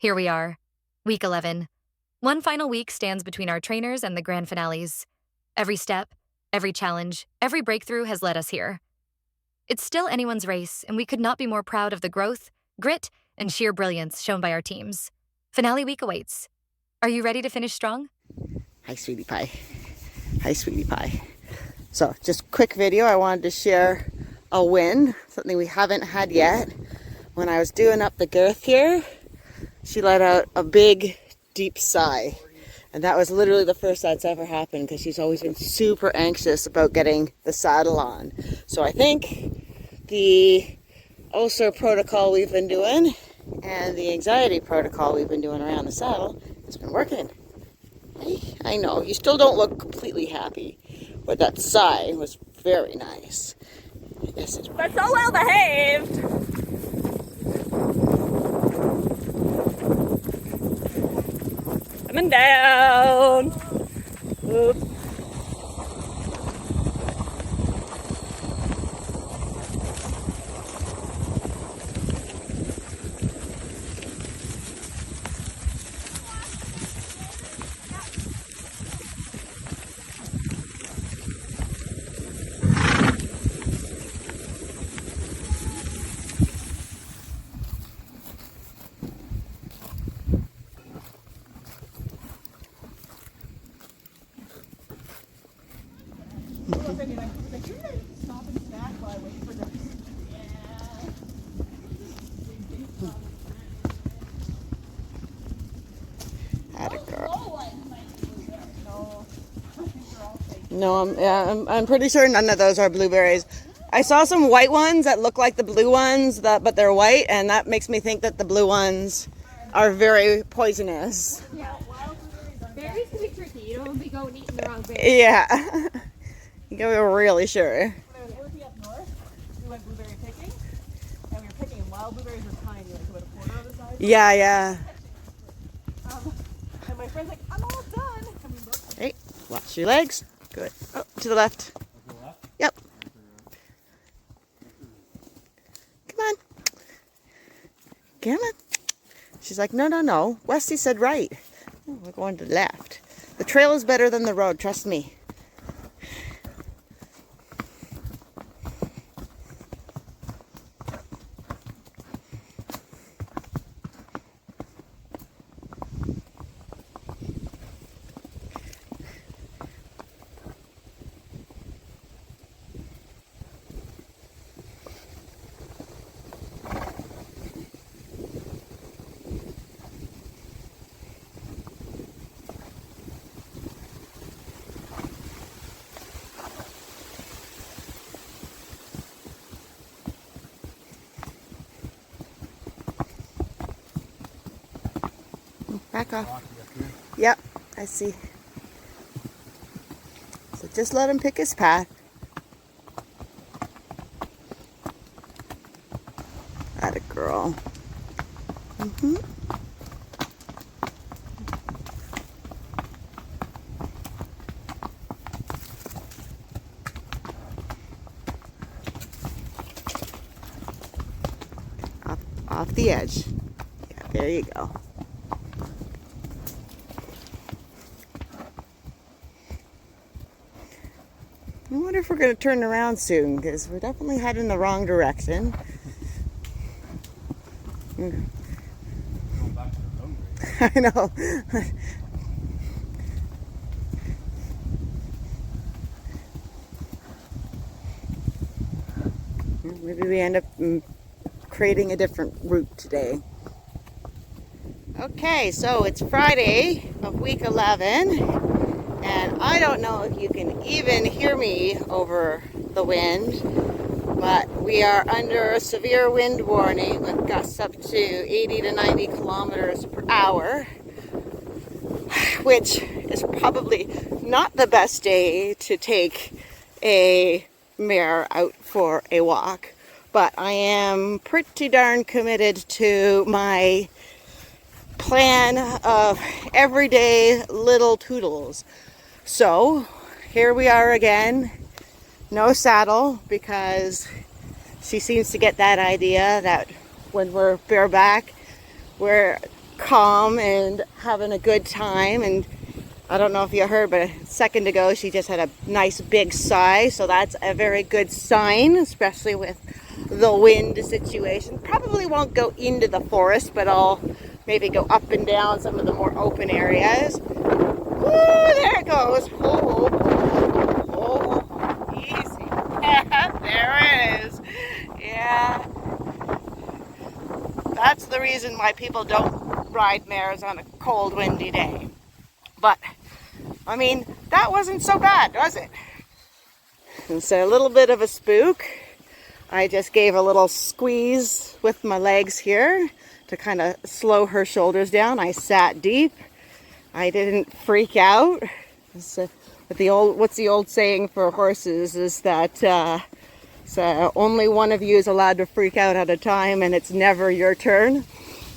Here we are, week 11. One final week stands between our trainers and the grand finales. Every step, every challenge, every breakthrough has led us here. It's still anyone's race, and we could not be more proud of the growth, grit, and sheer brilliance shown by our teams. Finale week awaits. Are you ready to finish strong? Hi, sweetie pie. Hi, sweetie pie. So, just quick video. I wanted to share a win, something we haven't had yet. When I was doing up the girth here, she let out a big, deep sigh. And that was literally the first that's ever happened, because she's always been super anxious about getting the saddle on. So I think the ulcer protocol we've been doing and the anxiety protocol we've been doing around the saddle has been working. I know, you still don't look completely happy, but that sigh was very nice. Yes, it was. But so well behaved! Coming down! Oops. No, I'm pretty sure none of those are blueberries. I saw some white ones that look like the blue ones, but they're white, and that makes me think that the blue ones are very poisonous. Yeah, wild berries can be tricky. You don't want to be going eating the wrong berries. Yeah. You gotta be really sure. When I was working up north, we went blueberry picking, and we were picking, and wild blueberries were tiny, like about a quarter of the size. Yeah. And my friend's like, I'm all done. And we looked. Hey, watch your legs. Good. Oh, to the left. Yep. Come on. Come on. She's like, no. Westy said right. Oh, we're going to the left. The trail is better than the road, trust me. Back off. Yep, I see. So just let him pick his path. Atta girl. Off the edge. Yeah, there you go. I wonder if we're going to turn around soon, because we're definitely heading the wrong direction. I know. Maybe we end up creating a different route today. Okay, so it's Friday of week 11. And I don't know if you can even hear me over the wind, but we are under a severe wind warning with gusts up to 80 to 90 kilometers per hour, which is probably not the best day to take a mare out for a walk. But I am pretty darn committed to my plan of everyday little toodles. So here we are again, no saddle, because she seems to get that idea that when we're bareback, we're calm and having a good time. And I don't know if you heard, but a second ago she just had a nice big sigh, so that's a very good sign, especially with the wind situation. Probably won't go into the forest, but I'll maybe go up and down some of the more open areas. Woo, there it goes. Oh, oh, oh, easy. There it is. Yeah. That's the reason why people don't ride mares on a cold, windy day. But, I mean, that wasn't so bad, was it? It's a little bit of a spook. I just gave a little squeeze with my legs here to kind of slow her shoulders down. I sat deep. I didn't freak out. So, but what's the old saying for horses is that only one of you is allowed to freak out at a time, and it's never your turn.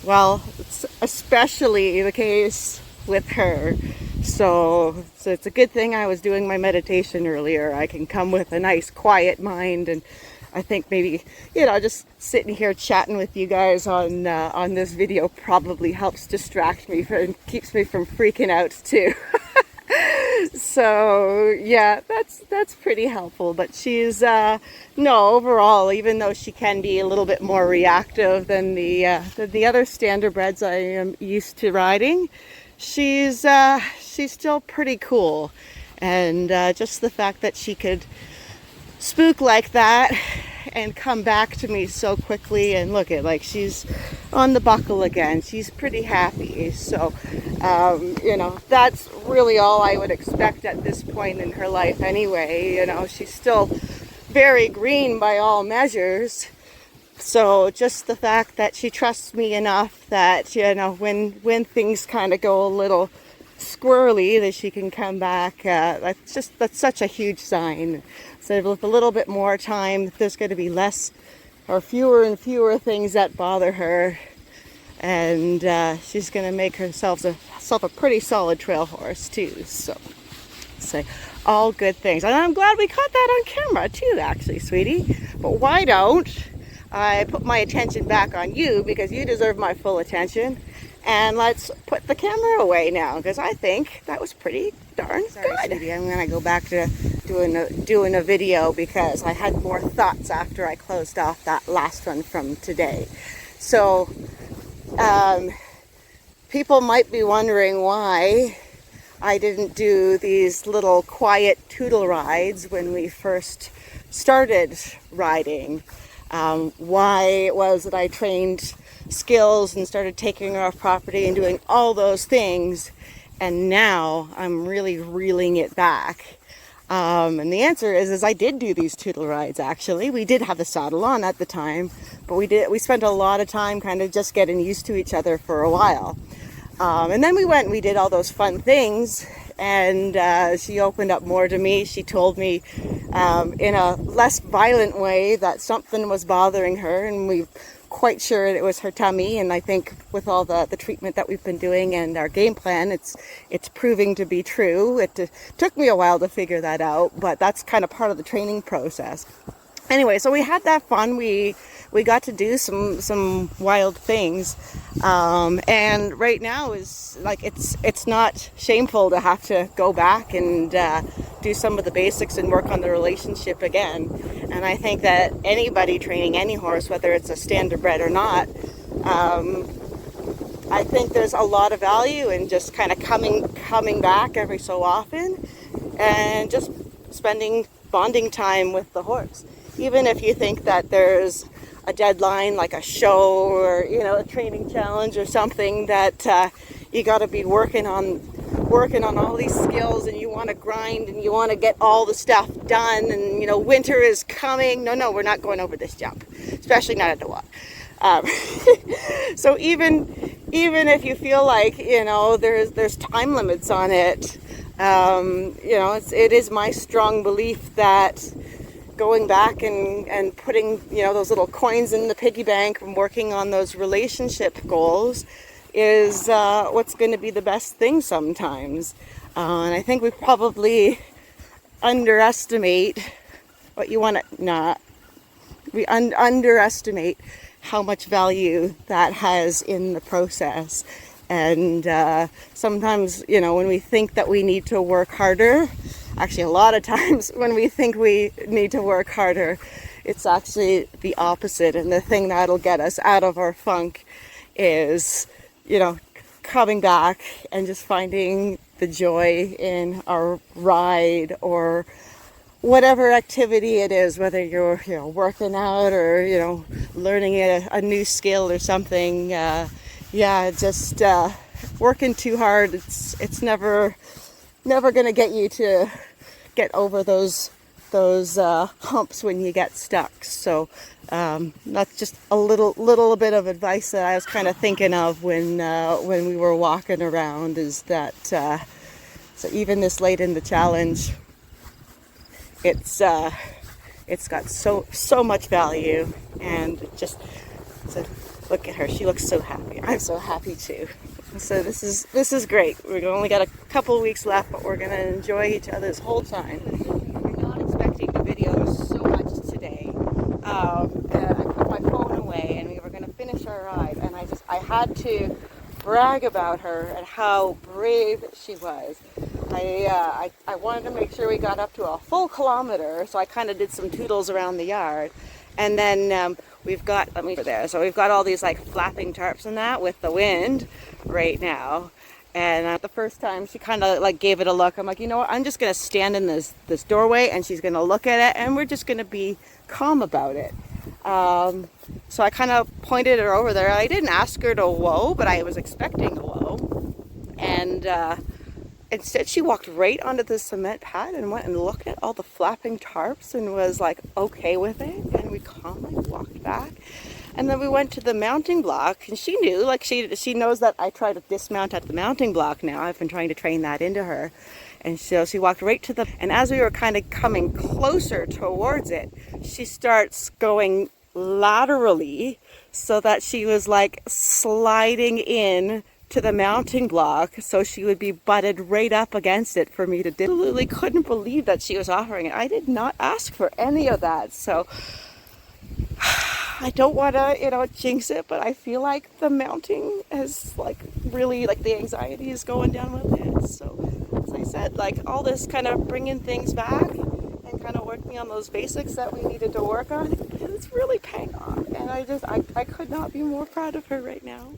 Well, it's especially the case with her. So it's a good thing I was doing my meditation earlier. I can come with a nice quiet mind, and I think maybe, just sitting here chatting with you guys on this video probably helps distract me and keeps me from freaking out too. So yeah, that's pretty helpful. But she's overall, even though she can be a little bit more reactive than the other standardbreds I am used to riding, she's still pretty cool. And just the fact that she could spook like that and come back to me so quickly, and look at, like, she's on the buckle again. She's pretty happy. So that's really all I would expect at this point in her life anyway. She's still very green by all measures. So just the fact that she trusts me enough that, when things kind of go a little squirrely, that she can come back, that's such a huge sign. So with a little bit more time, there's going to be less or fewer and fewer things that bother her, and she's going to make herself a pretty solid trail horse too. So all good things, and I'm glad we caught that on camera too, actually, sweetie. But why don't I put my attention back on you, because you deserve my full attention, and let's put the camera away now, because I think that was pretty darn good. Sweetie, I'm going to go back to doing a video, because I had more thoughts after I closed off that last one from today. So people might be wondering why I didn't do these little quiet tootle rides when we first started riding. Why it was that I trained skills and started taking her off property and doing all those things, and now I'm really reeling it back. And the answer is I did do these tootle rides. Actually, we did have the saddle on at the time, but we spent a lot of time kind of just getting used to each other for a while. And then we went and we did all those fun things, and she opened up more to me. She told me in a less violent way that something was bothering her, and we quite sure it was her tummy. And I think with all the treatment that we've been doing and our game plan, it's proving to be true. It took me a while to figure that out, but that's kind of part of the training process. Anyway, so we had that fun. We got to do some wild things, and right now is like it's not shameful to have to go back and do some of the basics and work on the relationship again. And I think that anybody training any horse, whether it's a standardbred or not, I think there's a lot of value in just kind of coming back every so often and just spending bonding time with the horse. Even if you think that there's a deadline, like a show or a training challenge or something, that you got to be working on all these skills, and you want to grind and you want to get all the stuff done, and winter is coming. No, we're not going over this jump, especially not at the walk. So even if you feel like there's time limits on it, it is my strong belief that going back and putting those little coins in the piggy bank and working on those relationship goals is what's going to be the best thing sometimes. And I think we probably underestimate underestimate how much value that has in the process. And sometimes, you know, when we think that we need to work harder, actually a lot of times when we think we need to work harder, it's actually the opposite. And the thing that'll get us out of our funk is, you know, coming back and just finding the joy in our ride or whatever activity it is, whether you're, you know, working out or, you know, learning a new skill or something. Just working too hard, it's never going to get you to get over those humps when you get stuck. So that's just a little bit of advice that I was kind of thinking of when we were walking around, is that so even this late in the challenge, it's got so much value. And just, so look at her, she looks so happy. I'm so happy too. So this is great. We've only got a couple of weeks left, but we're going to enjoy each other's whole time. We're not expecting the videos so much today. I put my phone away and we were going to finish our ride, and I had to brag about her and how brave she was. I wanted to make sure we got up to a full kilometer, so I kind of did some toodles around the yard. And then we've got, so we've got all these like flapping tarps and that with the wind right now. And the first time she kind of like gave it a look. I'm like, you know what, I'm just going to stand in this doorway and she's going to look at it and we're just going to be calm about it. So I kind of pointed her over there. I didn't ask her to whoa, but I was expecting a whoa. And instead she walked right onto the cement pad and went and looked at all the flapping tarps and was like okay with it. And we calmly walked back. And then we went to the mounting block, and she knew, like she knows that I try to dismount at the mounting block now. I've been trying to train that into her. And so she walked right to and as we were kind of coming closer towards it, she starts going laterally so that she was like sliding in to the mounting block, so she would be butted right up against it for me to do. Absolutely couldn't believe that she was offering it. I did not ask for any of that. So I don't want to, you know, jinx it, but I feel like the mounting is like really, like the anxiety is going down with it. So as I said, like all this kind of bringing things back and kind of working on those basics that we needed to work on, it's really paying off. And I could not be more proud of her right now.